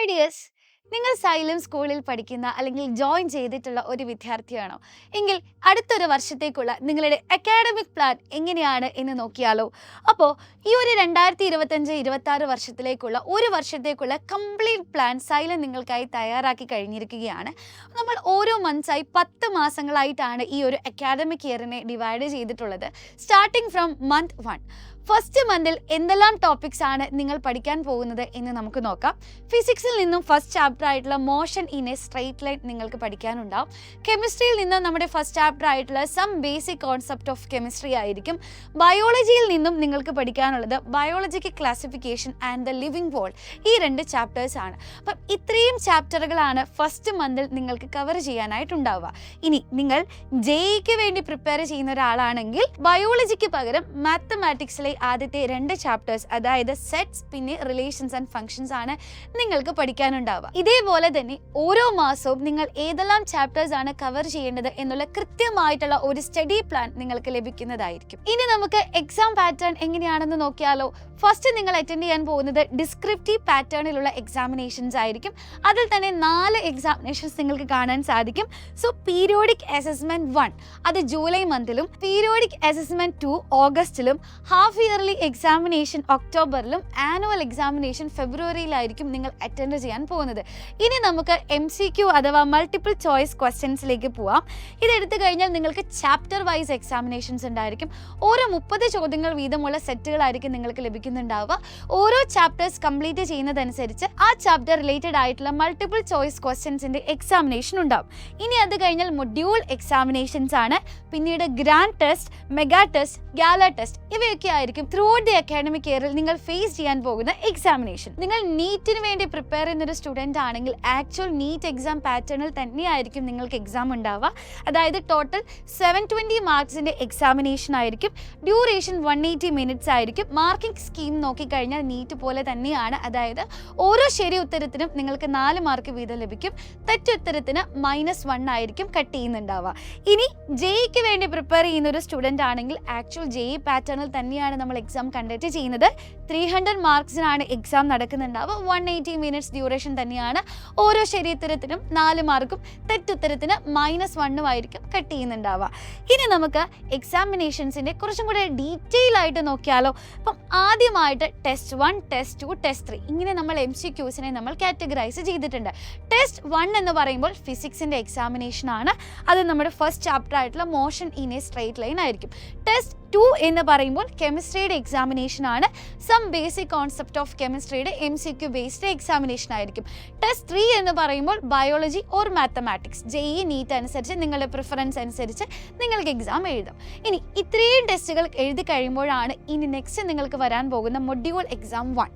Hi dears, നിങ്ങൾ xylem സ്കൂളിൽ പഠിക്കുന്ന അല്ലെങ്കിൽ ജോയിൻ ചെയ്തിട്ടുള്ള ഒരു വിദ്യാർത്ഥിയാണോ? എങ്കിൽ അടുത്തൊരു വർഷത്തേക്കുള്ള നിങ്ങളുടെ അക്കാഡമിക് പ്ലാൻ എങ്ങനെയാണ് എന്ന് നോക്കിയാലോ. അപ്പോൾ ഈ ഒരു 2025-26 വർഷത്തിലേക്കുള്ള ഒരു വർഷത്തേക്കുള്ള കംപ്ലീറ്റ് പ്ലാൻ സൈലം നിങ്ങൾക്കായി തയ്യാറാക്കി കഴിഞ്ഞിരിക്കുകയാണ്. നമ്മൾ ഓരോ മന്ത്സായി 10 മാസങ്ങളായിട്ടാണ് ഈ ഒരു അക്കാഡമിക് ഇയറിനെ ഡിവൈഡ് ചെയ്തിട്ടുള്ളത്. Starting from month 1. ഫസ്റ്റ് മന്തിൽ എന്തെല്ലാം ടോപ്പിക്സ് ആണ് നിങ്ങൾ പഠിക്കാൻ പോകുന്നത് എന്ന് നമുക്ക് നോക്കാം. ഫിസിക്സിൽ നിന്നും ഫസ്റ്റ് ചാപ്റ്റർ ആയിട്ടുള്ള motion in a straight line നിങ്ങൾക്ക് പഠിക്കാനുണ്ടാവും. കെമിസ്ട്രിയിൽ നിന്നും നമ്മുടെ ഫസ്റ്റ് ചാപ്റ്റർ ആയിട്ടുള്ള some basic concept of chemistry ആയിരിക്കും. ബയോളജിയിൽ നിന്നും നിങ്ങൾക്ക് പഠിക്കാനുള്ളത് biological classification and the living world. ഈ 2 ചാപ്റ്റേഴ്സ് ആണ്. അപ്പം ഇത്രയും ചാപ്റ്ററുകളാണ് ഫസ്റ്റ് മന്തിൽ നിങ്ങൾക്ക് കവർ ചെയ്യാനായിട്ടുണ്ടാവുക. ഇനി നിങ്ങൾ ജെഇക്ക് വേണ്ടി പ്രിപ്പയർ ചെയ്യുന്ന ഒരാളാണെങ്കിൽ ബയോളജിക്ക് പകരം മാത്തമാറ്റിക്സിലെ ആദ്യത്തെ 2 ചാപ്റ്റേഴ്സ്, അതായത് സെറ്റ്സ് പിന്നെ റിലേഷൻസ് ആൻഡ് ഫങ്ഷൻസ് ആണ് നിങ്ങൾക്ക് പഠിക്കാനുണ്ടാവുക. ഇതേപോലെ തന്നെ ഓരോ മാസവും നിങ്ങൾ ഏതെല്ലാം ചാപ്റ്റേഴ്സ് ആണ് കവർ ചെയ്യേണ്ടത് എന്നുള്ള കൃത്യമായിട്ടുള്ള ഒരു സ്റ്റഡി പ്ലാൻ നിങ്ങൾക്ക് ലഭിക്കുന്നതായിരിക്കും. ഇനി നമുക്ക് എക്സാം പാറ്റേൺ എങ്ങനെയാണെന്ന് നോക്കിയാലോ. ഫസ്റ്റ് നിങ്ങൾ അറ്റൻഡ് ചെയ്യാൻ പോകുന്നത് ഡിസ്ക്രിപ്റ്റീവ് പാറ്റേണിലുള്ള എക്സാമിനേഷൻസ് ആയിരിക്കും. അതിൽ തന്നെ 4 എക്സാമിനേഷൻസ് നിങ്ങൾക്ക് കാണാൻ സാധിക്കും. സോ പീരിയോഡിക് അസസ്മെന്റ് 1 അത് ജൂലൈ മന്തിലും, പീരിയോഡിക് അസസ്മെന്റ് 2 ഓഗസ്റ്റിലും, ഹാഫ് ഇയർലി എക്സാമിനേഷൻ ഒക്ടോബറിലും, ആനുവൽ എക്സാമിനേഷൻ ഫെബ്രുവരിയിലായിരിക്കും നിങ്ങൾ അറ്റൻഡ് ചെയ്യാൻ പോകുന്നത്. ഇനി നമുക്ക് MCQ അഥവാ മൾട്ടിപ്പിൾ ചോയ്സ് ക്വസ്റ്റ്യൻസിലേക്ക് പോവാം. ഇതെടുത്തു കഴിഞ്ഞാൽ നിങ്ങൾക്ക് ചാപ്റ്റർ വൈസ് എക്സാമിനേഷൻസ് ഉണ്ടായിരിക്കും. ഓരോ 30 ചോദ്യങ്ങൾ വീതമുള്ള സെറ്റുകളായിരിക്കും നിങ്ങൾക്ക് ലഭിക്കുന്നുണ്ടാവുക. ഓരോ ചാപ്റ്റേഴ്സ് കംപ്ലീറ്റ് ചെയ്യുന്നതനുസരിച്ച് ആ ചാപ്റ്റർ റിലേറ്റഡ് ആയിട്ടുള്ള മൾട്ടിപ്പിൾ ചോയ്സ് ക്വസ്റ്റ്യൻസിന്റെ എക്സാമിനേഷൻ ഉണ്ടാവും. ഇനി അത് കഴിഞ്ഞാൽ മൊഡ്യൂൾ എക്സാമിനേഷൻസ് ആണ്. പിന്നീട് grand test, mega test, gala test ഇവയൊക്കെ ആയിരിക്കും ത്രൂ ഔട്ട് ദി അക്കാഡമിക് ഇയറിൽ നിങ്ങൾ ഫേസ് ചെയ്യാൻ പോകുന്ന എക്സാമിനേഷൻ. നിങ്ങൾ നീറ്റിന് വേണ്ടി പ്രിപ്പയർ ചെയ്യുന്ന ഒരു സ്റ്റുഡൻ്റ് ആണെങ്കിൽ ആക്ച്വൽ നീറ്റ് എക്സാം പാറ്റേണിൽ തന്നെയായിരിക്കും നിങ്ങൾക്ക് എക്സാം ഉണ്ടാവുക. അതായത് ടോട്ടൽ 720 മാർക്സിന്റെ എക്സാമിനേഷൻ ആയിരിക്കും. ഡ്യൂറേഷൻ 180 മിനിറ്റ്സ് ആയിരിക്കും. മാർക്കിംഗ് സ്കീം നോക്കിക്കഴിഞ്ഞാൽ നീറ്റ് പോലെ തന്നെയാണ്. അതായത് ഓരോ ശരി ഉത്തരത്തിനും നിങ്ങൾക്ക് 4 മാർക്ക് വീതം ലഭിക്കും. തെറ്റുത്തരത്തിന് -1 ആയിരിക്കും കട്ട് ചെയ്യുന്നുണ്ടാവുക. ഇനി ജെഇക്ക് വേണ്ടി പ്രിപ്പയർ ചെയ്യുന്ന ഒരു സ്റ്റുഡൻ്റ് ആണെങ്കിൽ ആക്ച്വൽ ജെഇ പാറ്റേണിൽ തന്നെയാണ് നമ്മൾ എക്സാം കണ്ടക്ട് ചെയ്യുന്നത്. 300 മാർക്സിനാണ് എക്സാം നടക്കുന്നുണ്ടാവുക. 180 മിനിറ്റ്സ് ഡ്യൂറേഷൻ തന്നെയാണ്. ഓരോ ശരി ഉത്തരത്തിനും 4 മാർക്കും തെറ്റുത്തരത്തിന് -1 ആയിരിക്കും കട്ട് ചെയ്യുന്നുണ്ടാവുക. ഇനി നമുക്ക് എക്സാമിനേഷൻസിന്റെ കുറച്ചും കൂടെ ഡീറ്റെയിൽ ആയിട്ട് നോക്കിയാലോ. അപ്പം ആദ്യമായിട്ട് ടെസ്റ്റ് 1, ടെസ്റ്റ് 2, ടെസ്റ്റ് 3 ഇങ്ങനെ നമ്മൾ MCQസിനെ നമ്മൾ കാറ്റഗറൈസ് ചെയ്തിട്ടുണ്ട്. ടെസ്റ്റ് 1 എന്ന് പറയുമ്പോൾ ഫിസിക്സിന്റെ എക്സാമിനേഷൻ ആണ്. അത് നമ്മുടെ ഫസ്റ്റ് ചാപ്റ്റർ ആയിട്ടുള്ള motion in a straight line ആയിരിക്കും. ടെസ്റ്റ് 2 എന്ന് പറയുമ്പോൾ കെമിസ്ട്രിയുടെ എക്സാമിനേഷൻ ആണ്. സം ബേസിക് കോൺസെപ്റ്റ് ഓഫ് കെമിസ്ട്രിയുടെ MCQ ബേസ്ഡ് എക്സാമിനേഷൻ ആയിരിക്കും. ടെസ്റ്റ് 3 എന്ന് പറയുമ്പോൾ biology or mathematics, JEE NEET അനുസരിച്ച് നിങ്ങളുടെ പ്രിഫറൻസ് അനുസരിച്ച് നിങ്ങൾക്ക് എക്സാം എഴുതാം. ഇനി ഇത്രയും ടെസ്റ്റുകൾ എഴുതി കഴിയുമ്പോഴാണ് ഇനി നെക്സ്റ്റ് നിങ്ങൾക്ക് വരാൻ പോകുന്ന മൊഡ്യൂൾ എക്സാം 1.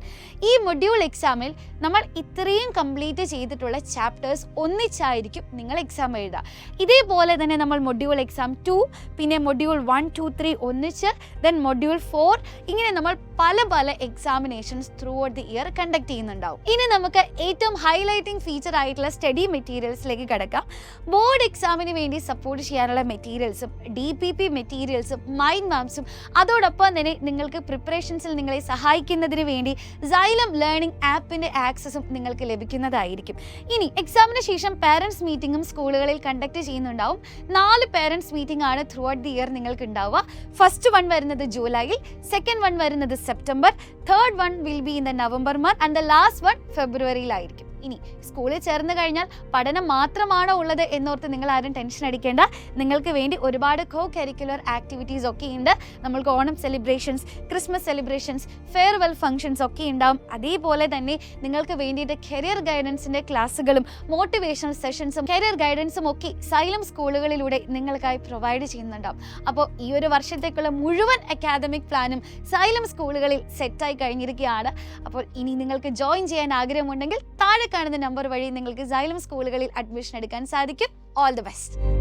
ഈ മൊഡ്യൂൾ എക്സാമിൽ നമ്മൾ ഇത്രയും കംപ്ലീറ്റ് ചെയ്തിട്ടുള്ള ചാപ്റ്റേഴ്സ് ഒന്നിച്ചായിരിക്കും നിങ്ങൾ എക്സാം എഴുതുക. ഇതേപോലെ തന്നെ നമ്മൾ മൊഡ്യൂൾ എക്സാം 2, പിന്നെ മൊഡ്യൂൾ 1, 2, 3 ഒന്നിച്ച്, ദെൻ മൊഡ്യൂൾ 4 ഇങ്ങനെ നമ്മൾ പല examinations through out the year conduct ചെയ്യുന്നുണ്ടാവും. ഇനി നമുക്ക് ഏറ്റവും ഹൈലൈറ്റിംഗ് ഫീച്ചർ ആയിട്ടുള്ള സ്റ്റഡി മെറ്റീരിയൽസിലേക്ക് കിടക്കാം. ബോർഡ് എക്സാമിന് വേണ്ടി സപ്പോർട്ട് ചെയ്യാനുള്ള മെറ്റീരിയൽസും DPP മെറ്റീരിയൽസും മൈൻഡ് മാപ്സും അതോടൊപ്പം തന്നെ നിങ്ങൾക്ക് പ്രിപ്പറേഷൻസിൽ നിങ്ങളെ സഹായിക്കുന്നതിന് വേണ്ടി സൈലം ലേണിംഗ് ആപ്പിന്റെ ആക്സസും നിങ്ങൾക്ക് ലഭിക്കുന്നതായിരിക്കും. ഇനി എക്സാമിന് ശേഷം പാരന്റ്സ് മീറ്റിംഗും സ്കൂളുകളിൽ കണ്ടക്ട് ചെയ്യുന്നുണ്ടാവും. 4 പാരന്റ്സ് മീറ്റിംഗ് ആണ് ത്രൂ ഔട്ട് ദി ഇയർ നിങ്ങൾക്ക് ഉണ്ടാവുക. ഫസ്റ്റ് വൺ വരുന്നത് ജൂലൈയിൽ, സെക്കൻഡ് വൺ വരുന്നത് September, third one will be in the November month and the last one ഫെബ്രുവരിയിലായിരിക്കും. ഇനി സ്കൂളിൽ ചേർന്ന് കഴിഞ്ഞാൽ പഠനം മാത്രമാണോ ഉള്ളത് എന്നോർത്ത് നിങ്ങൾ ആരും ടെൻഷൻ അടിക്കേണ്ട. നിങ്ങൾക്ക് വേണ്ടി ഒരുപാട് കോ കരിക്കുലർ ആക്ടിവിറ്റീസ് ഒക്കെ ഉണ്ട്. നമ്മൾക്ക് Onam celebrations, Christmas celebrations, farewell functions ഒക്കെ ഉണ്ടാവും. അതേപോലെ തന്നെ നിങ്ങൾക്ക് വേണ്ടിയിട്ട് കരിയർ ഗൈഡൻസിൻ്റെ ക്ലാസ്സുകളും മോട്ടിവേഷണൽ സെഷൻസും കരിയർ ഗൈഡൻസും ഒക്കെ സൈലം സ്കൂളുകളിലൂടെ നിങ്ങൾക്കായി പ്രൊവൈഡ് ചെയ്യുന്നുണ്ടാവും. അപ്പോൾ ഈ ഒരു വർഷത്തേക്കുള്ള മുഴുവൻ അക്കാദമിക് പ്ലാനും സൈലം സ്കൂളുകളിൽ സെറ്റായി കഴിഞ്ഞിരിക്കുകയാണ്. അപ്പോൾ ഇനി നിങ്ങൾക്ക് ജോയിൻ ചെയ്യാൻ ആഗ്രഹമുണ്ടെങ്കിൽ താഴെ കാണുന്ന നമ്പർ വഴി നിങ്ങൾക്ക് സൈലം സ്കൂളുകളിൽ അഡ്മിഷൻ എടുക്കാൻ സാധിക്കും. All the best.